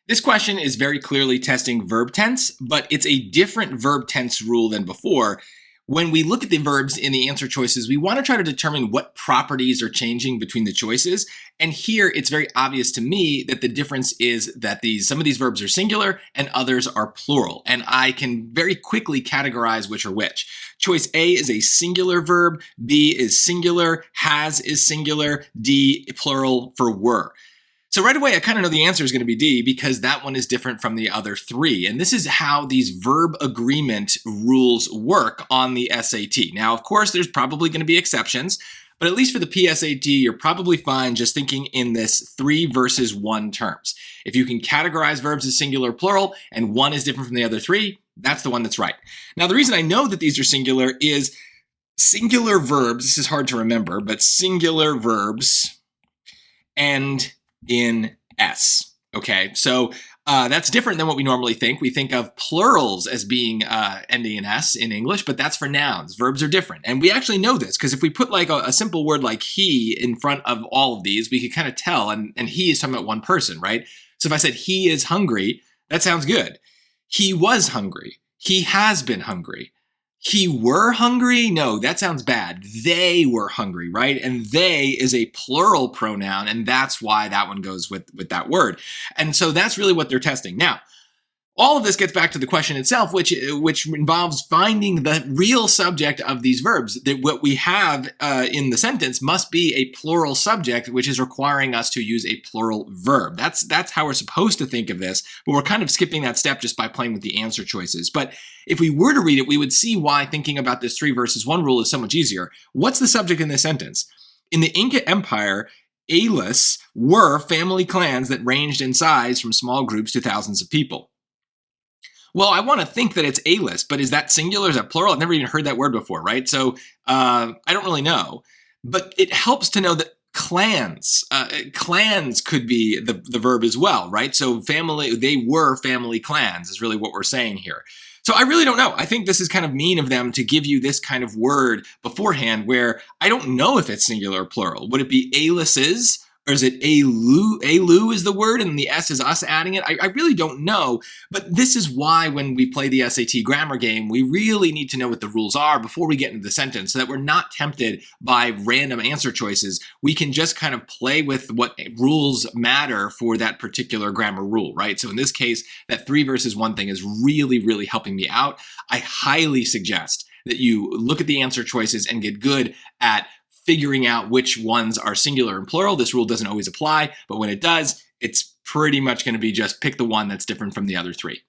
This question is very clearly testing verb tense, but it's a different verb tense rule than before. When we look at the verbs in the answer choices, we want to try to determine what properties are changing between the choices. And here it's very obvious to me that the difference is that some of these verbs are singular and others are plural. And I can very quickly categorize which are which. Choice A is a singular verb, B is singular, has is singular, D plural for were. So right away, I kind of know the answer is going to be D because that one is different from the other three. And this is how these verb agreement rules work on the SAT. Now, of course, there's probably going to be exceptions, but at least for the PSAT, you're probably fine just thinking in this 3 versus 1 terms. If you can categorize verbs as singular or plural and one is different from the other three, that's the one that's right. Now, the reason I know that these are singular is singular verbs, this is hard to remember, but singular verbs end in S. Okay, so that's different than what we normally think. We think of plurals as being ending in S in English, but that's for nouns. Verbs are different. And we actually know this because if we put like a simple word like he in front of all of these, we could kind of tell, and he is talking about one person, right? So if I said he is hungry, that sounds good. He was hungry. He has been hungry. He were hungry? No, that sounds bad. They were hungry, right? And they is a plural pronoun, and that's why that one goes with that word. And so that's really what they're testing. Now, all of this gets back to the question itself, which involves finding the real subject of these verbs. That what we have in the sentence must be a plural subject, which is requiring us to use a plural verb. That's how we're supposed to think of this, but we're kind of skipping that step just by playing with the answer choices. But if we were to read it, we would see why thinking about this 3 versus 1 rule is so much easier. What's the subject in this sentence? In the Inca Empire, Alis were family clans that ranged in size from small groups to thousands of people. Well, I want to think that it's A-list, but is that singular? Is that plural? I've never even heard that word before, right? So I don't really know. But it helps to know that clans could be the verb as well, right? So family, they were family clans is really what we're saying here. So I really don't know. I think this is kind of mean of them to give you this kind of word beforehand where I don't know if it's singular or plural. Would it be A-lists? Or is it Alu is the word and the S is us adding it? I really don't know, but this is why when we play the SAT grammar game, we really need to know what the rules are before we get into the sentence so that we're not tempted by random answer choices. We can just kind of play with what rules matter for that particular grammar rule, right? So in this case, that 3 versus 1 thing is really, really helping me out. I highly suggest that you look at the answer choices and get good at figuring out which ones are singular and plural. This rule doesn't always apply, but when it does, it's pretty much going to be just pick the one that's different from the other 3.